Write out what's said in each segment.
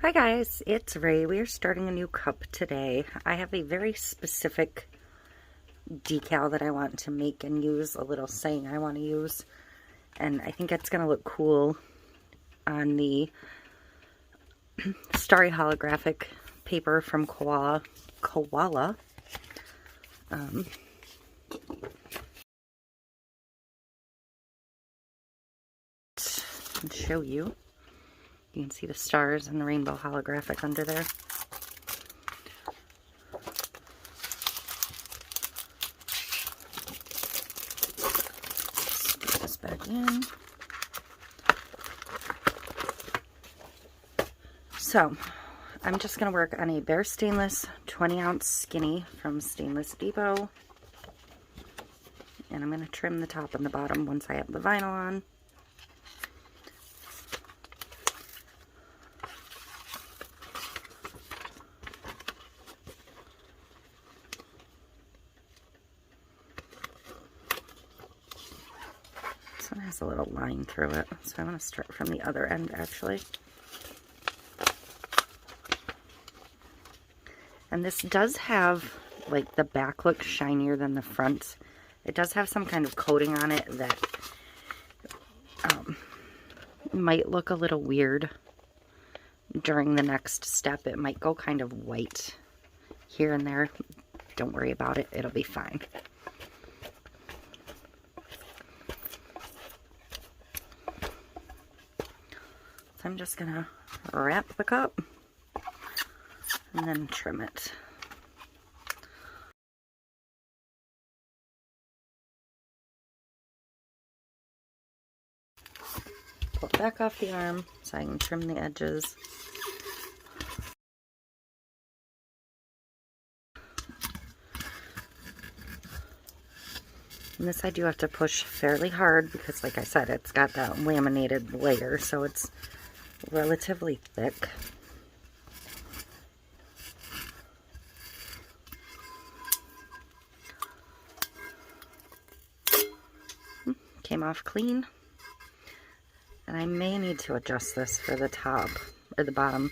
Hi guys, it's Ray. We are starting a new cup today. I have a very specific decal that I want to make and use, a little saying I want to use, and I think it's going to look cool on the Starry holographic paper from KOALA. I'll show you. You can see the stars and the rainbow holographic under there. Put this back in. So, I'm just going to work on a bare stainless 20-ounce skinny from Stainless Depot. And I'm going to trim the top and the bottom once I have the vinyl on. This one has a little line through it, so I'm going to start from the other end actually. And this does have, like, the back looks shinier than the front. It does have some kind of coating on it that might look a little weird during the next step. It might go kind of white here and there. Don't worry about it, it'll be fine. So I'm just gonna wrap the cup and then trim it. Pull it back off the arm so I can trim the edges. And this I do have to push fairly hard because, like I said, it's got that laminated layer, so it's relatively thick. Came off clean. And I may need to adjust this for the top or the bottom,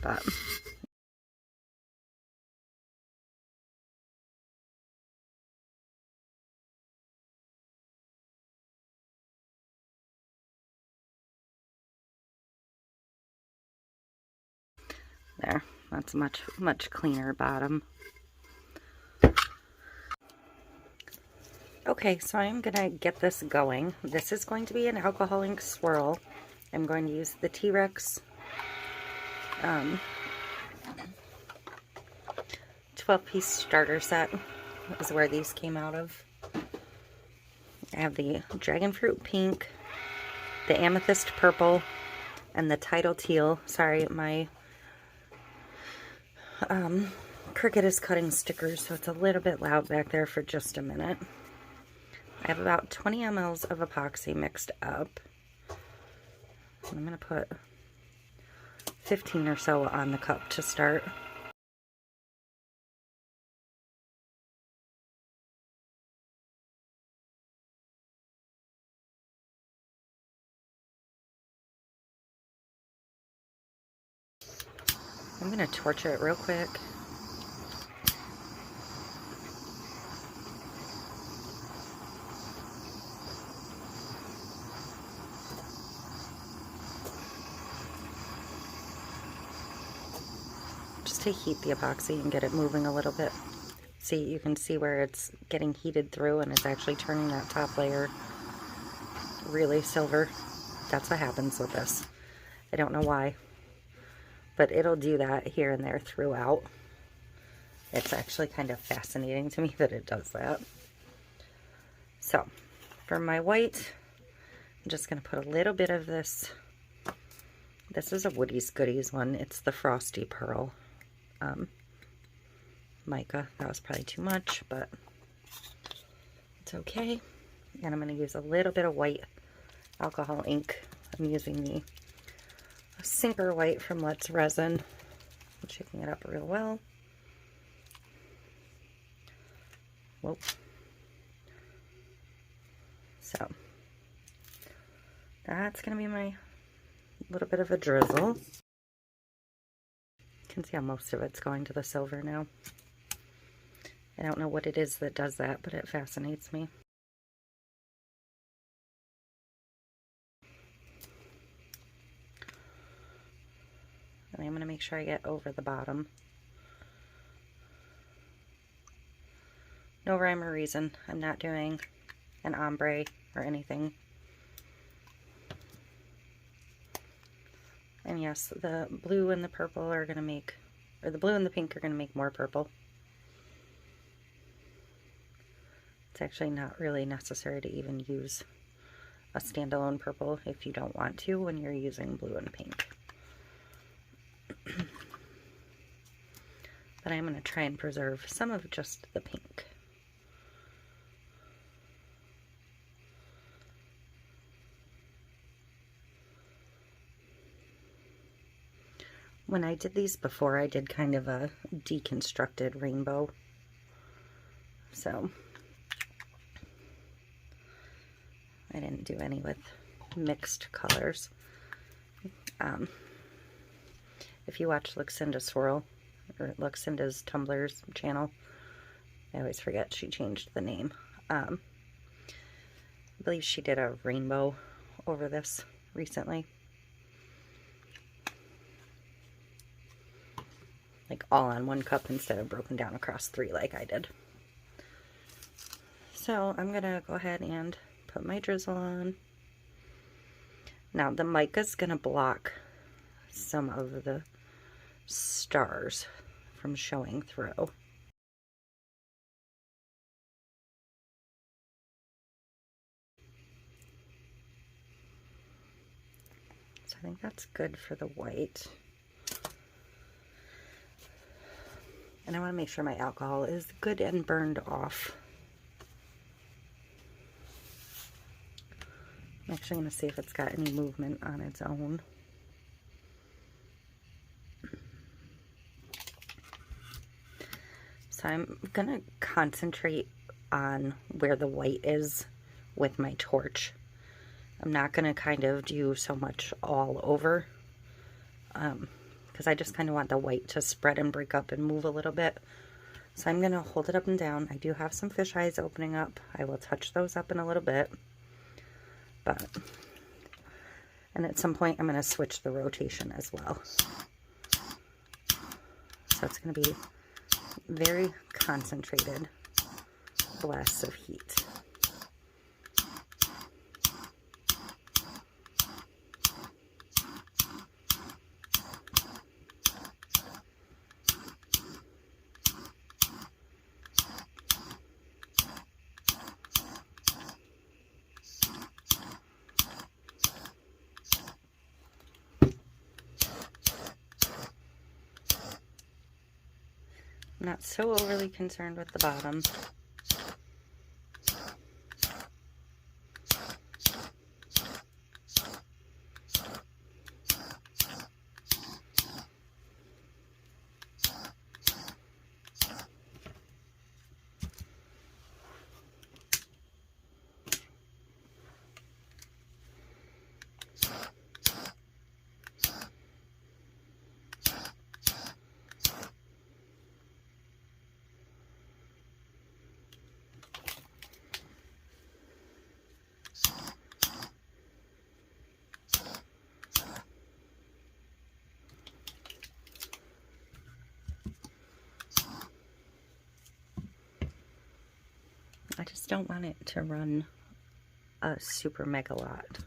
but there, that's much cleaner bottom. Okay, so I'm gonna get this going. This is going to be an alcohol ink swirl. I'm going to use the TREX 12-piece starter set is where these came out of. I have the dragon fruit pink, the amethyst purple, and the tidal teal. Sorry, my Cricut is cutting stickers, so it's a little bit loud back there for just a minute. I have about 20 mLs of epoxy mixed up. I'm going to put 15 or so on the cup to start. I'm going to torch it real quick. Just to heat the epoxy and get it moving a little bit. See, you can see where it's getting heated through and it's actually turning that top layer really silver. That's what happens with this. I don't know why, but it'll do that here and there throughout. It's actually kind of fascinating to me that it does that. So, for my white, I'm just going to put a little bit of this. This is a Woody's Goodies one. It's the Frosty Pearl mica. That was probably too much, but it's okay. And I'm going to use a little bit of white alcohol ink. I'm using the Sinker White from Let's Resin. I'm shaking it up real well. Whoa. So, that's going to be my little bit of a drizzle. You can see how most of it's going to the silver now. I don't know what it is that does that, but it fascinates me. And I'm going to make sure I get over the bottom. No rhyme or reason. I'm not doing an ombre or anything. And yes, the blue and the purple are going to make, or the blue and the pink are going to make more purple. It's actually not really necessary to even use a standalone purple if you don't want to when you're using blue and pink. But I'm going to try and preserve some of just the pink. When I did these before, I did kind of a deconstructed rainbow. So I didn't do any with mixed colors. If you watch Lucinda Swirl, or Lucinda's Tumblers channel, I always forget she changed the name. I believe she did a rainbow over this recently. Like all on one cup instead of broken down across 3 like I did. So I'm gonna go ahead and put my drizzle on. Now the mica's gonna block some of the stars from showing through. So I think that's good for the white. And I want to make sure my alcohol is good and burned off. I'm actually going to see if it's got any movement on its own. So I'm going to concentrate on where the white is with my torch. I'm not going to kind of do so much all over. Because I just kind of want the white to spread and break up and move a little bit. So I'm going to hold it up and down. I do have some fish eyes opening up. I will touch those up in a little bit. And at some point I'm going to switch the rotation as well. So it's going to be very concentrated blasts of heat. I'm not so overly concerned with the bottom. I just don't want it to run a super mega lot.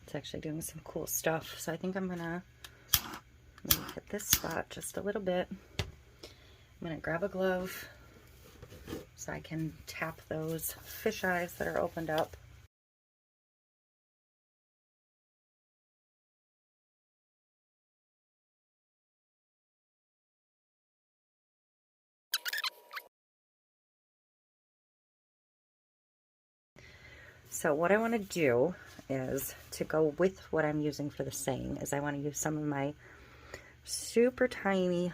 It's actually doing some cool stuff. So I think I'm gonna maybe hit this spot just a little bit. I'm gonna grab a glove so I can tap those fish eyes that are opened up. So what I want to do is, to go with what I'm using for the saying, is I want to use some of my super tiny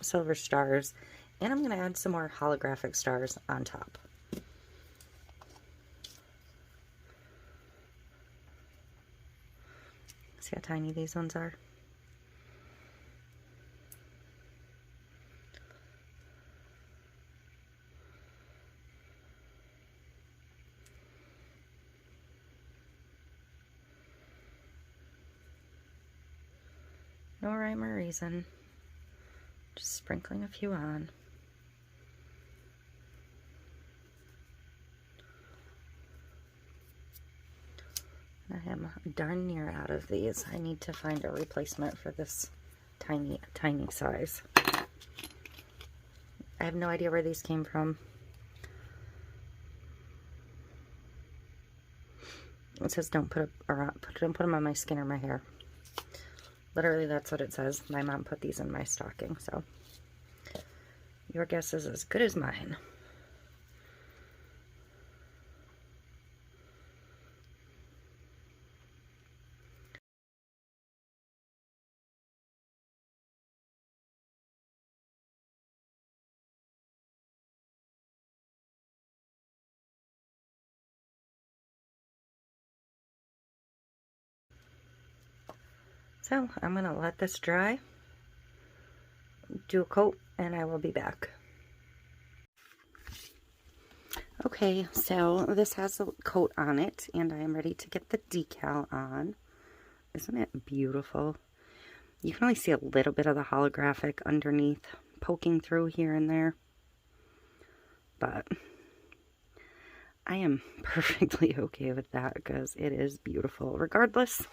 silver stars, and I'm going to add some more holographic stars on top. See how tiny these ones are? No rhyme or reason. Just sprinkling a few on. I am darn near out of these. I need to find a replacement for this tiny, tiny size. I have no idea where these came from. It says don't put them on my skin or my hair. Literally, that's what it says. My mom put these in my stocking, so your guess is as good as mine. So I'm going to let this dry, do a coat, and I will be back. Okay, so this has a coat on it, and I am ready to get the decal on. Isn't it beautiful? You can only see a little bit of the holographic underneath, poking through here and there. But I am perfectly okay with that because it is beautiful regardless.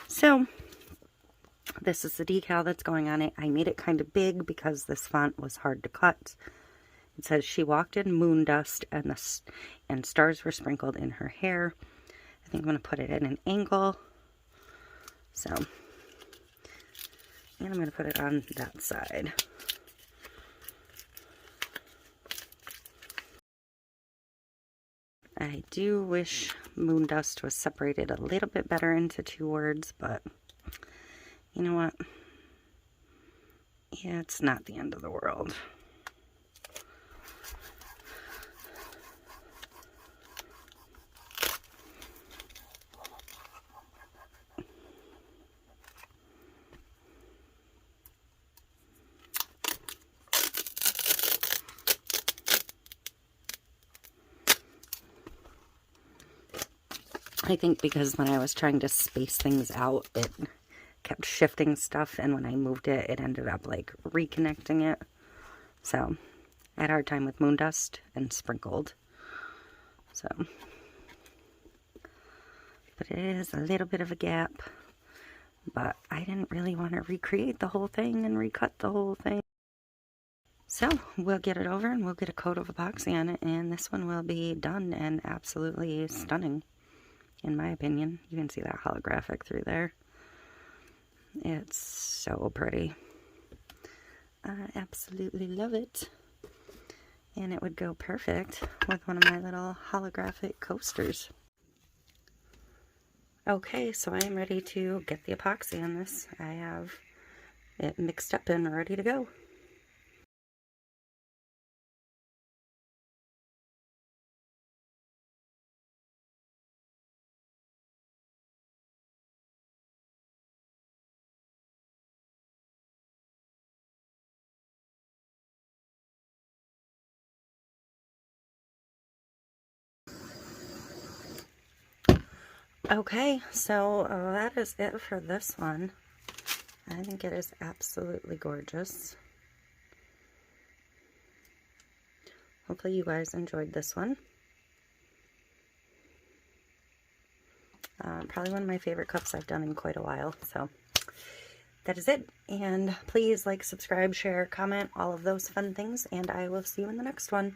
So this is the decal that's going on it. I made it kind of big because this font was hard to cut. It says she walked in moon dust and stars were sprinkled in her hair. I think I'm going to put it at an angle. So, and I'm going to put it on that side. I do wish moon dust was separated a little bit better into 2 words, but you know what? Yeah, it's not the end of the world. I think because when I was trying to space things out, it kept shifting stuff, and when I moved it, it ended up like reconnecting it. So I had a hard time with moon dust and sprinkled. So, but it is a little bit of a gap, but I didn't really want to recreate the whole thing and recut the whole thing. So we'll get it over and we'll get a coat of epoxy on it, and this one will be done and absolutely stunning. In my opinion, you can see that holographic through there. It's so pretty. I absolutely love it. And it would go perfect with one of my little holographic coasters. Okay, so I am ready to get the epoxy on this. I have it mixed up and ready to go. Okay, so that is it for this one. I think it is absolutely gorgeous. Hopefully you guys enjoyed this one. Probably one of my favorite cups I've done in quite a while. So that is it. And please like, subscribe, share, comment, all of those fun things. And I will see you in the next one.